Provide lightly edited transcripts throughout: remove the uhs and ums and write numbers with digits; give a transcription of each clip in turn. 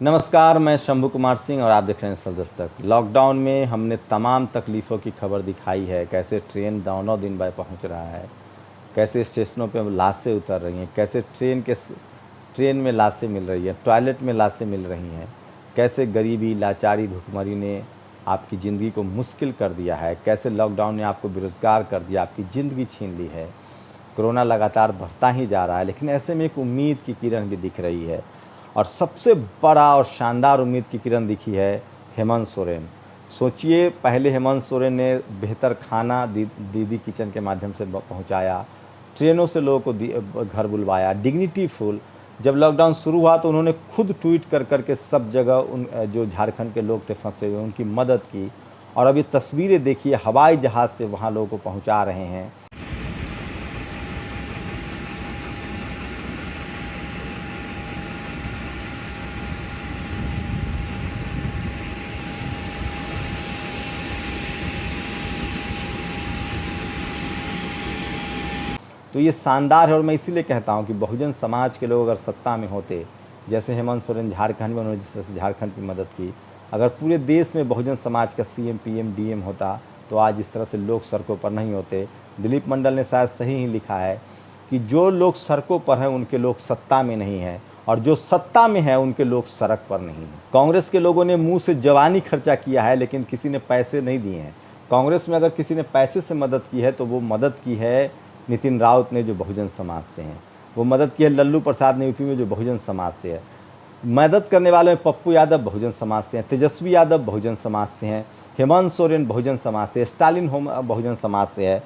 नमस्कार, मैं शंभू कुमार सिंह और आप देख रहे हैं सदस्यक। लॉकडाउन में हमने तमाम तकलीफ़ों की खबर दिखाई है, कैसे ट्रेन 9 दिन बाद पहुंच रहा है, कैसे स्टेशनों पे लाशें उतर रही हैं, कैसे ट्रेन में लाशें मिल रही हैं, टॉयलेट में लाशें मिल रही हैं, कैसे गरीबी, लाचारी, भुखमरी ने आपकी ज़िंदगी को मुश्किल कर दिया है, कैसे लॉकडाउन ने आपको बेरोज़गार कर दिया, आपकी ज़िंदगी छीन ली है। कोरोना लगातार बढ़ता ही जा रहा है, लेकिन ऐसे में एक उम्मीद की किरण भी दिख रही है और सबसे बड़ा और शानदार उम्मीद की किरण दिखी है हेमंत सोरेन। सोचिए, पहले हेमंत सोरेन ने बेहतर खाना दीदी किचन के माध्यम से पहुंचाया, ट्रेनों से लोगों को घर बुलवाया, डिग्निटी फुल। जब लॉकडाउन शुरू हुआ तो उन्होंने खुद ट्वीट कर करके सब जगह उन जो झारखंड के लोग थे फंसे हुए उनकी मदद की। और अभी तस्वीरें देखिए, हवाई जहाज़ से वहाँ लोगों को पहुँचा रहे हैं। तो ये शानदार है और मैं इसीलिए कहता हूँ कि बहुजन समाज के लोग अगर सत्ता में होते, जैसे हेमंत सोरेन झारखंड में उन्होंने जिस तरह से झारखंड की मदद की, अगर पूरे देश में बहुजन समाज का सीएम पीएम डीएम होता तो आज इस तरह से लोग सड़कों पर नहीं होते। दिलीप मंडल ने शायद सही ही लिखा है कि जो लोग सड़कों पर हैं उनके लोग सत्ता में नहीं हैं और जो सत्ता में है उनके लोग सड़क पर नहीं हैं। कांग्रेस के लोगों ने मुँह से जवानी खर्चा किया है, लेकिन किसी ने पैसे नहीं दिए हैं। कांग्रेस में अगर किसी ने पैसे से मदद की है तो वो मदद की है नितिन राउत ने, जो बहुजन समाज से हैं। वो मदद की है लल्लू प्रसाद ने यूपी में, जो बहुजन समाज से है। मदद करने वाले में पप्पू यादव बहुजन समाज से हैं, तेजस्वी यादव बहुजन समाज से हैं, हेमंत सोरेन बहुजन समाज से, स्टालिन बहुजन समाज से है।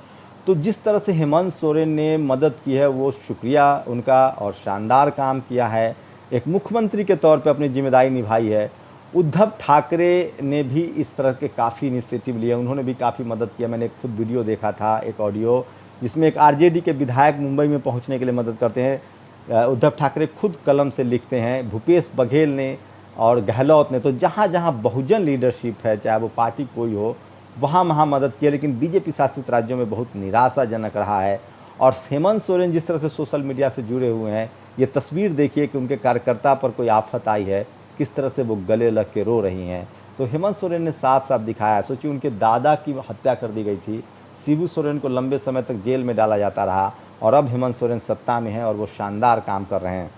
तो जिस तरह से हेमंत सोरेन ने मदद की है वो शुक्रिया उनका और शानदार काम किया है। एक मुख्यमंत्री के तौर पर अपनी जिम्मेदारी निभाई है। उद्धव ठाकरे ने भी इस तरह के काफ़ी इनिशिएटिव लिए, उन्होंने भी काफ़ी मदद किया। मैंने खुद वीडियो देखा था, एक ऑडियो, जिसमें एक आरजेडी के विधायक मुंबई में पहुंचने के लिए मदद करते हैं। उद्धव ठाकरे खुद कलम से लिखते हैं, भूपेश बघेल ने और गहलोत ने। तो जहां जहां बहुजन लीडरशिप है, चाहे वो पार्टी कोई हो, वहां मदद किया। लेकिन बीजेपी शासित राज्यों में बहुत निराशाजनक रहा है। और हेमंत सोरेन जिस तरह से सोशल मीडिया से जुड़े हुए हैं, ये तस्वीर देखिए कि उनके कार्यकर्ता पर कोई आफत आई है, किस तरह से वो गले लग के रो रही हैं। तो हेमंत सोरेन ने साफ साफ दिखाया। सोचिए, उनके दादा की हत्या कर दी गई थी, शिबू सोरेन को लंबे समय तक जेल में डाला जाता रहा और अब हेमंत सोरेन सत्ता में हैं और वो शानदार काम कर रहे हैं।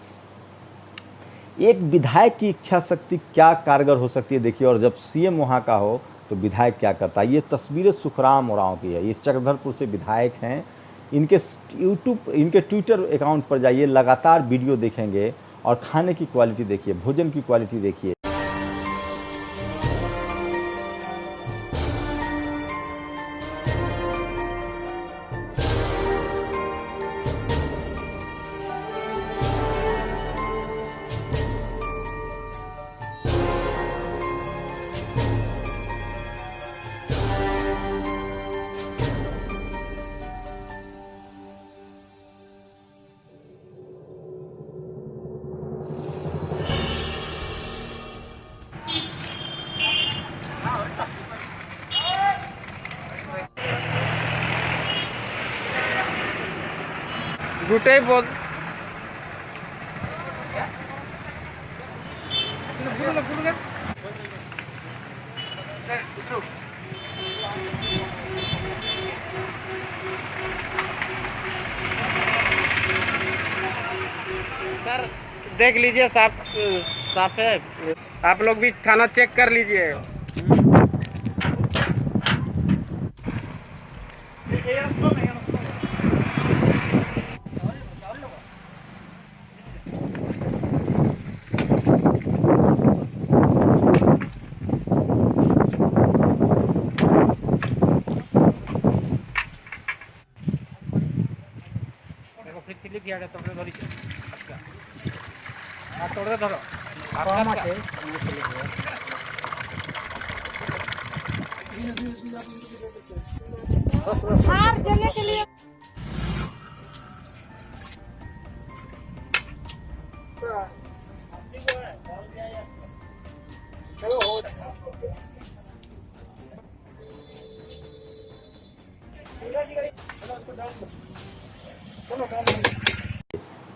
एक विधायक की इच्छा शक्ति क्या कारगर हो सकती है देखिए। और जब सीएम वहाँ का हो तो विधायक क्या करता है। ये तस्वीरें सुखराम उरांव की है, ये चक्रधरपुर से विधायक हैं। इनके ट्विटर अकाउंट पर जाइए, लगातार वीडियो देखेंगे और खाने की क्वालिटी देखिए, भोजन की क्वालिटी देखिए। गुटे बोल सर, देख लीजिए, साफ है। आप लोग भी खाना चेक कर लीजिए। धरो हार देने के लिए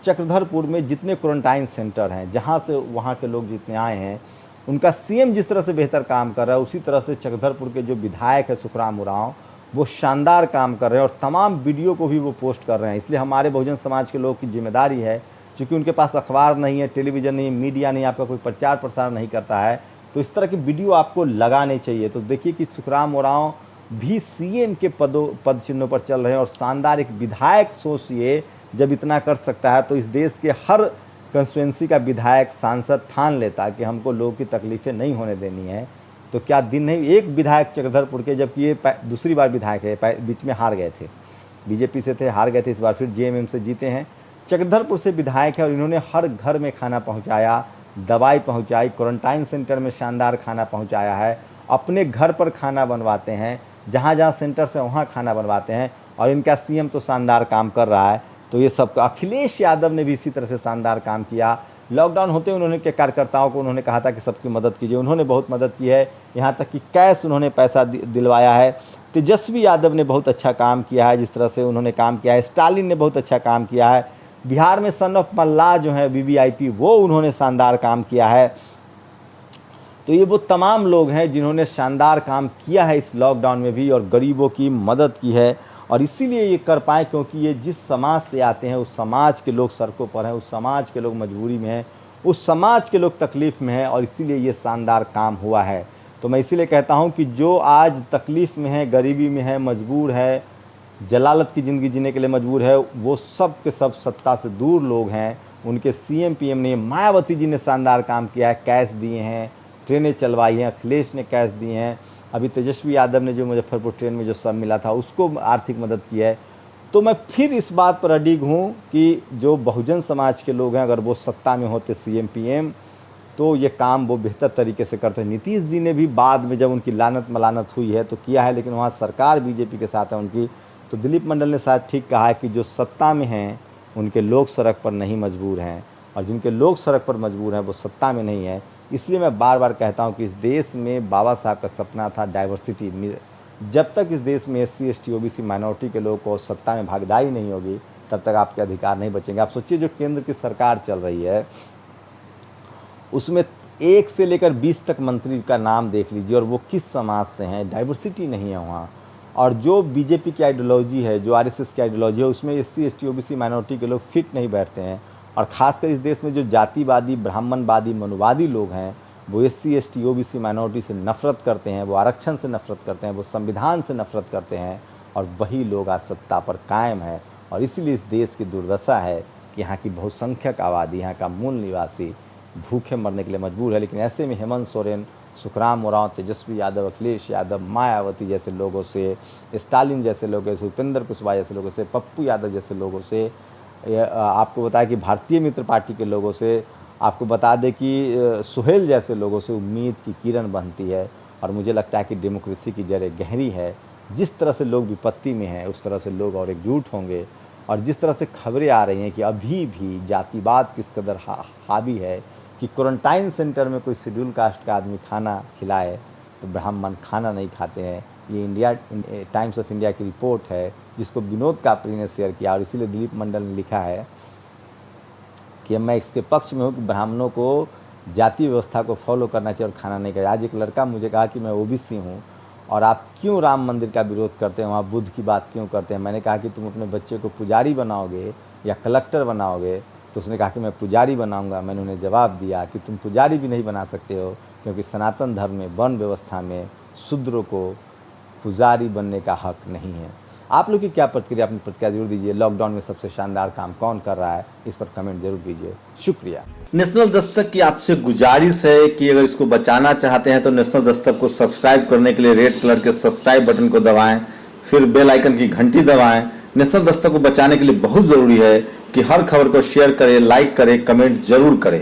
चक्रधरपुर में जितने क्वारंटाइन सेंटर हैं, जहाँ से वहाँ के लोग जितने आए हैं, उनका सीएम जिस तरह से बेहतर काम कर रहा है, उसी तरह से चक्रधरपुर के जो विधायक है सुखराम उरांव, वो शानदार काम कर रहे हैं और तमाम वीडियो को भी वो पोस्ट कर रहे हैं। इसलिए हमारे बहुजन समाज के लोग की जिम्मेदारी है, क्योंकि उनके पास अखबार नहीं है, टेलीविज़न नहीं है, मीडिया नहीं, आपका कोई प्रचार प्रसार नहीं करता है, तो इस तरह की वीडियो आपको लगाने चाहिए। तो देखिए कि सुखराम उरांव भी सीएम के पद चिन्हों पर चल रहे हैं और शानदार एक विधायक सोचिए जब इतना कर सकता है, तो इस देश के हर कंस्टिट्यूंसी का विधायक सांसद ठान लेता कि हमको लोगों की तकलीफ़ें नहीं होने देनी है, तो क्या दिन नहीं। एक विधायक चक्रधरपुर के, जबकि ये दूसरी बार विधायक है, बीच में हार गए थे, बीजेपी से थे, हार गए थे, इस बार फिर जेएमएम से जीते हैं, चक्रधरपुर से विधायक है और इन्होंने हर घर में खाना पहुंचाया, दवाई पहुंचाई, क्वारंटाइन सेंटर में शानदार खाना पहुंचाया है, अपने घर पर खाना बनवाते हैं, जहाँ जहाँ सेंटर से वहाँ खाना बनवाते हैं, और इनका सीएम तो शानदार काम कर रहा है। तो ये सब, अखिलेश यादव ने भी इसी तरह से शानदार काम किया। लॉकडाउन होते उन्होंने के कार्यकर्ताओं को उन्होंने कहा था कि सबकी मदद कीजिए, उन्होंने बहुत मदद की है, यहाँ तक कि कैश उन्होंने पैसा दिलवाया है। तेजस्वी यादव ने बहुत अच्छा काम किया है, जिस तरह से उन्होंने काम किया है। स्टालिन ने बहुत अच्छा काम किया है। बिहार में सन ऑफ मल्लाह जो है वीवीआईपी, वो उन्होंने शानदार काम किया है। तो ये वो तमाम लोग हैं जिन्होंने शानदार काम किया है इस लॉकडाउन में भी, और गरीबों की मदद की है, और इसीलिए ये कर पाए क्योंकि ये जिस समाज से आते हैं उस समाज के लोग सड़कों पर हैं, उस समाज के लोग मजबूरी में हैं, उस समाज के लोग तकलीफ़ में हैं, और इसीलिए ये शानदार काम हुआ है। तो मैं इसीलिए कहता हूँ कि जो आज तकलीफ़ में है, गरीबी में है, मजबूर है, जलालत की ज़िंदगी जीने के लिए मजबूर है, वो सब के सब सत्ता से दूर लोग हैं। उनके सीएम पीएम ने, मायावती जी ने शानदार काम किया है, कैश दिए हैं, ट्रेनें चलवाई हैं, अखिलेश ने कैश दिए हैं, अभी तेजस्वी यादव ने जो मुजफ्फरपुर ट्रेन में जो सब मिला था उसको आर्थिक मदद की है। तो मैं फिर इस बात पर अडिग हूँ कि जो बहुजन समाज के लोग हैं, अगर वो सत्ता में होते सीएम पीएम, तो ये काम वो बेहतर तरीके से करते हैं। नीतीश जी ने भी बाद में जब उनकी लानत मलानत हुई है तो किया है, लेकिन वहाँ सरकार बीजेपी के साथ है उनकी। तो दिलीप मंडल ने शायद ठीक कहा है कि जो सत्ता में हैं उनके लोग सड़क पर नहीं मजबूर हैं, और जिनके लोग सड़क पर मजबूर हैं वो सत्ता में नहीं है। इसलिए मैं बार बार कहता हूँ कि इस देश में बाबा साहब का सपना था डाइवर्सिटी। जब तक इस देश में SC ST OBC माइनॉरिटी के लोगों को सत्ता में भागीदारी नहीं होगी, तब तक आपके अधिकार नहीं बचेंगे। आप सोचिए जो केंद्र की सरकार चल रही है उसमें 1 से लेकर 20 तक मंत्री का नाम देख लीजिए, और वो किस समाज से हैं, डाइवर्सिटी नहीं है वहाँ। और जो बीजेपी की आइडियोलॉजी है, जो RSS की आइडियोलॉजी है, उसमें SC ST OBC माइनॉरिटी के लोग फिट नहीं बैठते हैं। और ख़ासकर इस देश में जो जातिवादी, ब्राह्मणवादी, मनुवादी लोग हैं, वो SC ST OBC माइनॉरिटी से नफ़रत करते हैं, वो आरक्षण से नफ़रत करते हैं, वो संविधान से नफ़रत करते हैं, और वही लोग आज सत्ता पर कायम है। और इसीलिए इस देश की दुर्दशा है कि यहाँ की बहुसंख्यक आबादी, यहाँ का मूल निवासी भूखे मरने के लिए मजबूर है। लेकिन ऐसे में हेमंत सोरेन, सुखराम उरांव, तेजस्वी यादव, अखिलेश यादव, मायावती जैसे लोगों से, स्टालिन जैसे लोगों से, उपेंद्र कुशवाहा जैसे लोगों से, पप्पू यादव जैसे लोगों से, आपको बताया कि भारतीय मित्र पार्टी के लोगों से, आपको बता दें कि सुहेल जैसे लोगों से उम्मीद की किरण बनती है। और मुझे लगता है कि डेमोक्रेसी की जड़ें गहरी है। जिस तरह से लोग विपत्ति में हैं उस तरह से लोग और एकजुट होंगे। और जिस तरह से खबरें आ रही हैं कि अभी भी जातिवाद किस कदर हावी है कि क्वारंटाइन सेंटर में कोई शेड्यूल कास्ट का आदमी खाना खिलाए तो ब्राह्मण खाना नहीं खाते हैं। ये टाइम्स ऑफ इंडिया की रिपोर्ट है जिसको विनोद कापरी ने शेयर किया, और इसीलिए दिलीप मंडल ने लिखा है कि मैं इसके पक्ष में हूँ कि ब्राह्मणों को जाति व्यवस्था को फॉलो करना चाहिए और खाना नहीं चाहिए। आज एक लड़का मुझे कहा कि मैं OBC हूँ और आप क्यों राम मंदिर का विरोध करते हैं, वहाँ बुद्ध की बात क्यों करते हैं। मैंने कहा कि तुम अपने बच्चे को पुजारी बनाओगे या कलेक्टर बनाओगे, तो उसने कहा कि मैं पुजारी बनाऊंगा। मैंने उन्हें जवाब दिया कि तुम पुजारी भी नहीं बना सकते हो, क्योंकि सनातन धर्म में, वर्ण व्यवस्था में शूद्रों को पुजारी बनने का हक नहीं है। आप लोग की क्या प्रतिक्रिया, अपनी प्रतिक्रिया जरूर दीजिए। लॉकडाउन में सबसे शानदार काम कौन कर रहा है, इस पर कमेंट जरूर कीजिए। शुक्रिया। नेशनल दस्तक की आपसे गुजारिश है कि अगर इसको बचाना चाहते हैं तो नेशनल दस्तक को सब्सक्राइब करने के लिए रेड कलर के सब्सक्राइब बटन को दबाएं, फिर बेल आइकन की घंटी दबाएं। नेशनल दस्तक को बचाने के लिए बहुत जरूरी है कि हर खबर को शेयर करें, लाइक करें, कमेंट जरूर करें।